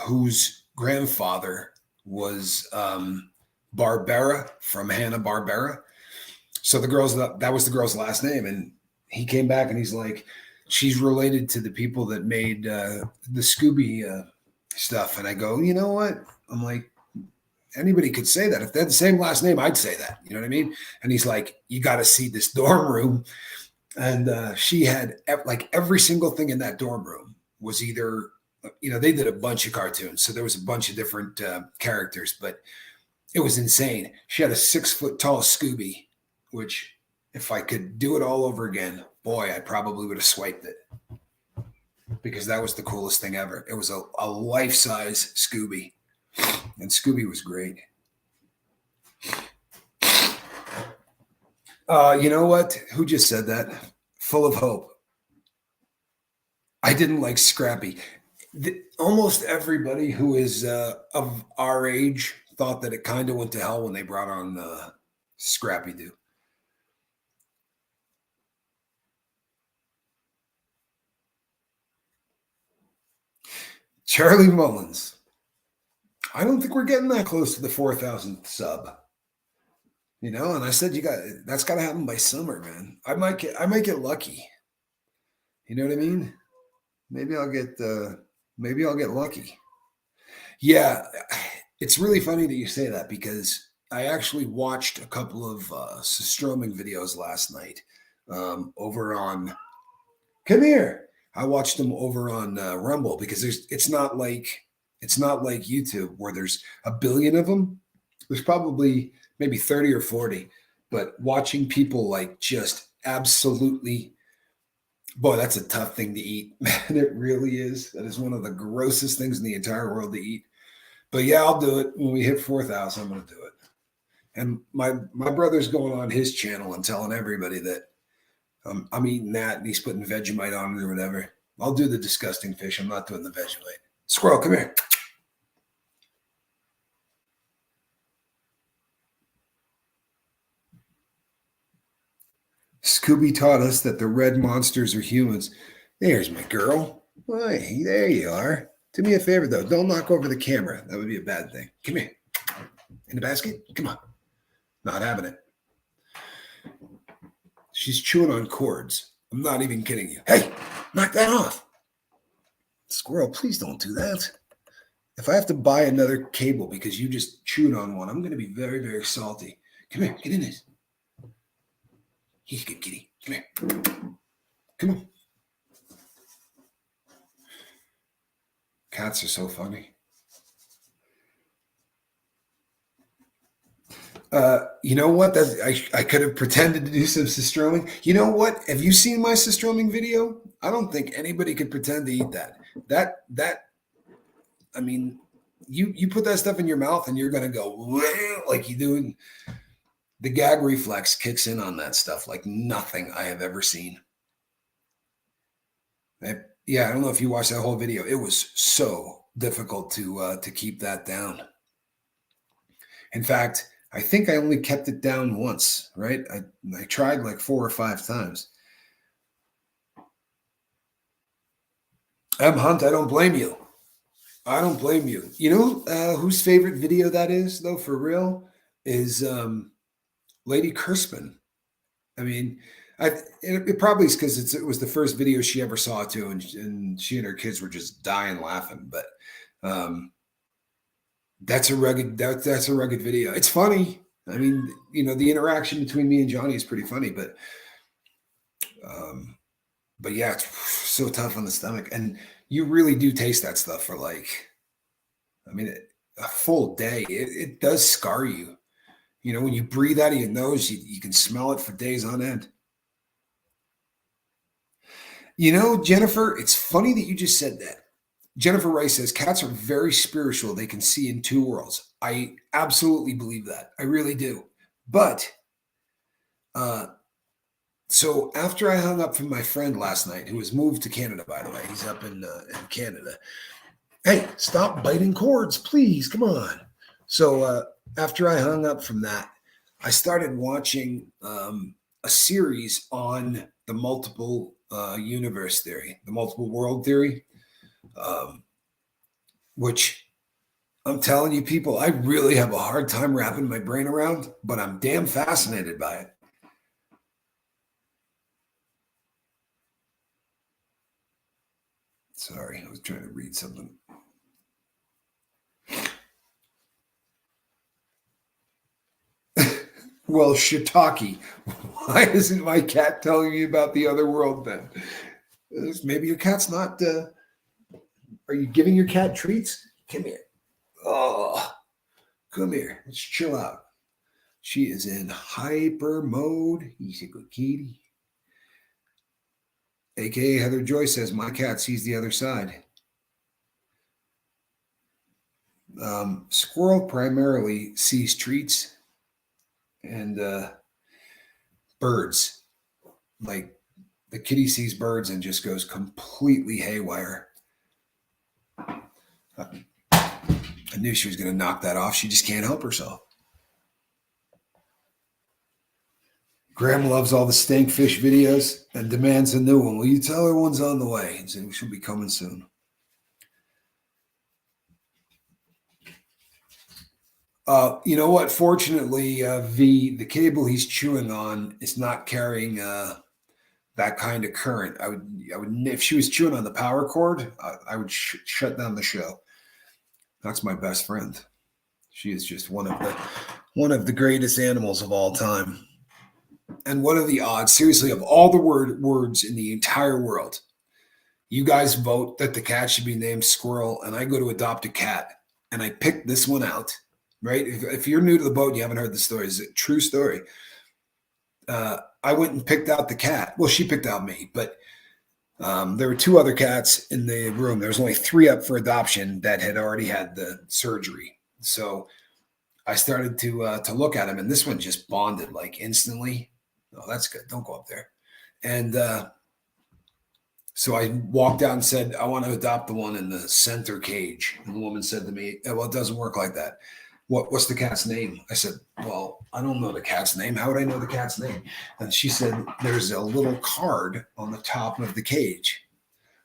whose grandfather was Barbera from Hanna-Barbera. So that was the girl's last name, and he came back and he's like, she's related to the people that made the Scooby stuff. And I go, you know what? I'm like, anybody could say that. If they had the same last name, I'd say that. You know what I mean? And he's like, you got to see this dorm room. And she had like every single thing in that dorm room was either, they did a bunch of cartoons. So there was a bunch of different characters, but it was insane. She had a 6 foot tall Scooby, which if I could do it all over again, boy, I probably would have swiped it because that was the coolest thing ever. It was a life-size Scooby, and Scooby was great. You know what? Who just said that? Full of hope. I didn't like Scrappy. Almost everybody who is of our age thought that it kind of went to hell when they brought on Scrappy Doo. Charlie Mullins. I don't think we're getting that close to the 4,000th sub. And I said that's got to happen by summer, man. I might get lucky. You know what I mean? Maybe I'll get lucky. Yeah, it's really funny that you say that because I actually watched a couple of Stroming videos last night over on. Come here. I watched them over on Rumble because it's not like YouTube where there's a billion of them. There's probably maybe 30 or 40, but watching people like just absolutely, boy, that's a tough thing to eat. Man, it really is. That is one of the grossest things in the entire world to eat. But yeah, I'll do it when we hit 4,000. I'm going to do it. And my brother's going on his channel and telling everybody that I'm eating that, and he's putting Vegemite on it or whatever. I'll do the disgusting fish. I'm not doing the Vegemite. Squirrel, come here. Scooby taught us that the red monsters are humans. There's my girl. Hey, there you are. Do me a favor, though. Don't knock over the camera. That would be a bad thing. Come here. In the basket? Come on. Not having it. She's chewing on cords. I'm not even kidding you. Hey, knock that off. Squirrel, please don't do that. If I have to buy another cable because you just chewed on one, I'm going to be very, very salty. Come here. Get in this. He's a good kitty. Come here. Come on. Cats are so funny. You know what? I could have pretended to do some systroming. You know what? Have you seen my systroming video? I don't think anybody could pretend to eat that. I mean, you put that stuff in your mouth and you're going to go like you do. The gag reflex kicks in on that stuff like nothing I have ever seen. Yeah, I don't know if you watched that whole video. It was so difficult to keep that down. In fact, I think I only kept it down once, right? I tried like 4 or 5 times. Hunt, I don't blame you. I don't blame you. You know whose favorite video that is, though, for real, is Lady Crispin. I mean, It probably is because it was the first video she ever saw too, and she and her kids were just dying laughing. But um, that's a rugged video. It's funny. I mean, the interaction between me and Johnny is pretty funny, um, but yeah, it's so tough on the stomach, and you really do taste that stuff for like, I mean, a full day. It does scar you. When you breathe out of your nose, you can smell it for days on end. Jennifer, it's funny that you just said that. Jennifer Rice says cats are very spiritual. They can see in two worlds. I absolutely believe that. I really do. But uh, so after I hung up from my friend last night, who has moved to Canada, by the way, he's up in Canada. Hey, stop biting cords, please. Come on. So after I hung up from that, I started watching a series on the multiple universe theory, the multiple world theory, which I'm telling you, people, I really have a hard time wrapping my brain around, but I'm damn fascinated by it. Sorry, I was trying to read something. Well, shiitake, why isn't my cat telling me about the other world then? Maybe your cat's not. Are you giving your cat treats? Come here. Oh, come here. Let's chill out. She is in hyper mode. He's a good kitty. AKA Heather Joy says, my cat sees the other side. Squirrel primarily sees treats and birds. Like the kitty sees birds and just goes completely haywire. I knew she was going to knock that off. She just can't help herself. Graham loves all the stank fish videos and demands a new one. Will you tell her one's on the way? And she'll be coming soon. You know what? Fortunately, the cable he's chewing on is not carrying that kind of current. I would, if she was chewing on the power cord, I would shut down the show. That's my best friend. She is just one of the greatest animals of all time. And what are the odds, seriously, of all the words in the entire world? You guys vote that the cat should be named Squirrel, and I go to adopt a cat, and I pick this one out, right? If you're new to the boat and you haven't heard the story, it's a true story. I went and picked out the cat. Well, she picked out me, but there were two other cats in the room. There was only 3 up for adoption that had already had the surgery. So I started to look at him, and this one just bonded like instantly. Oh, that's good. Don't go up there. And so I walked out and said, I want to adopt the one in the center cage. And the woman said to me, well, it doesn't work like that. What's the cat's name? I said, well, I don't know the cat's name. How would I know the cat's name? And she said, there's a little card on the top of the cage.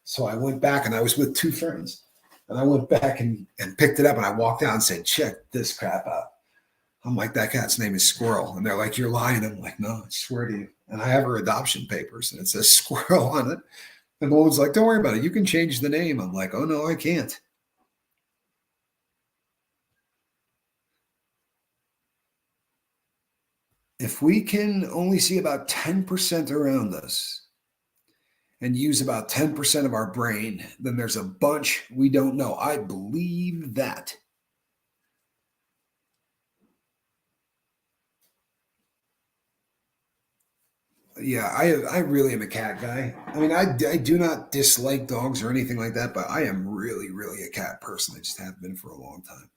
So I went back, and I was with 2 friends. And I went back and picked it up, and I walked out and said, check this crap out. I'm like, that cat's name is Squirrel. And they're like, you're lying. I'm like, no, I swear to you. And I have her adoption papers, and it says Squirrel on it. And the woman's like, don't worry about it. You can change the name. I'm like, oh, no, I can't. If we can only see about 10% around us and use about 10% of our brain, then there's a bunch we don't know. I believe that. Yeah, I really am a cat guy. I mean, I do not dislike dogs or anything like that, but I am really, really a cat person. I just have been for a long time.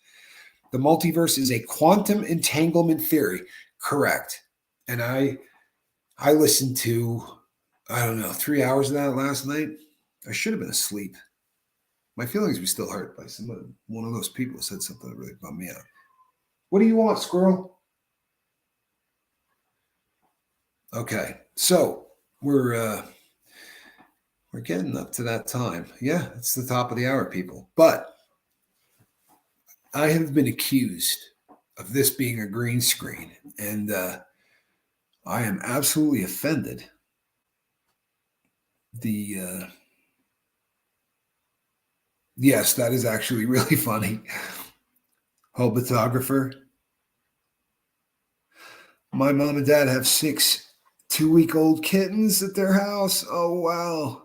The multiverse is a quantum entanglement theory. Correct. And I listened to, I don't know, 3 hours of that last night. I should have been asleep. My feelings were still hurt by one of those people who said something that really bummed me out. What do you want, squirrel? Okay, so we're getting up to that time. Yeah, it's the top of the hour, people. But I have been accused of this being a green screen, and I am absolutely offended the yes, that is actually really funny. Hobotographer. My mom and dad have 6 2-week-old kittens at their house. Oh wow.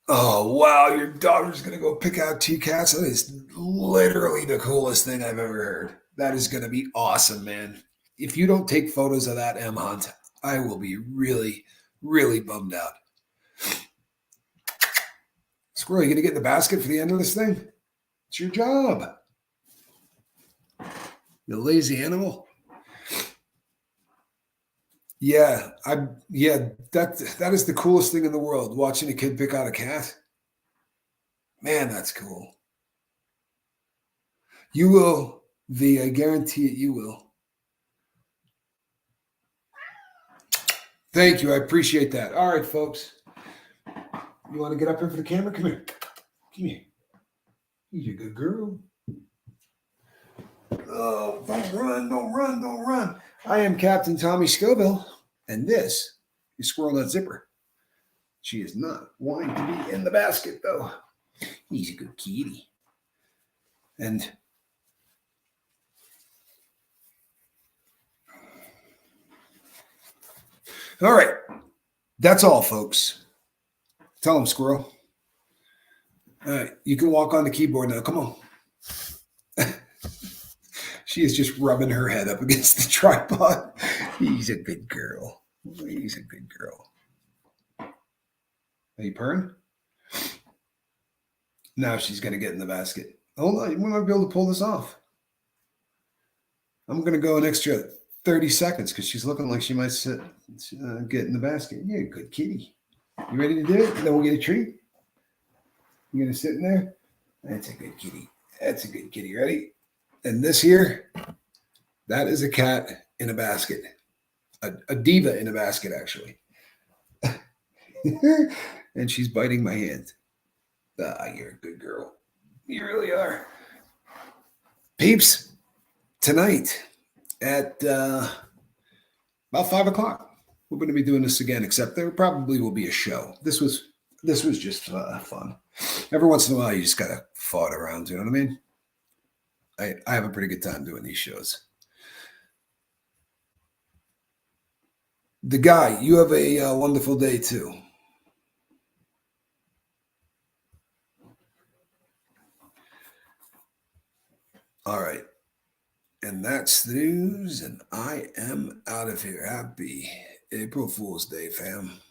Oh wow, your daughter's gonna go pick out 2 cats. That is literally the coolest thing I've ever heard. That is gonna be awesome, man. If you don't take photos of that, M Hunt, I will be really, really bummed out. Squirrel, you gonna get in the basket for the end of this thing? It's your job. You lazy animal. Yeah, that is the coolest thing in the world, watching a kid pick out a cat. Man, that's cool. You will, V, I guarantee it, you will. Thank you. I appreciate that. All right, folks. You want to get up here for the camera? Come here. Come here. You're a good girl. Oh, don't run, don't run, don't run. I am Captain Tommy Scoville, and this is Squirrel Nut Zipper. She is not wanting to be in the basket, though. He's a good kitty. And all right, that's all, folks. Tell him, Squirrel. All right, you can walk on the keyboard now. Come on. She is just rubbing her head up against the tripod. He's a good girl. He's a good girl. Are you purring? Now she's going to get in the basket. Hold on, we might be able to pull this off. I'm going to go an extra 30 seconds because she's looking like she might get in the basket. Yeah, good kitty. You ready to do it? Then we'll get a treat. You going to sit in there? That's a good kitty. That's a good kitty. Ready? And this here, that is a cat in a basket. A diva in a basket, actually. And she's biting my hand. You're a good girl. You really are. Peeps, tonight at about 5 o'clock, we're going to be doing this again, except there probably will be a show. This was just fun. Every once in a while, you just got to fart around. You know what I mean? I have a pretty good time doing these shows. The guy, you have a wonderful day too. All right. And that's the news, and I am out of here. Happy April Fool's Day, fam.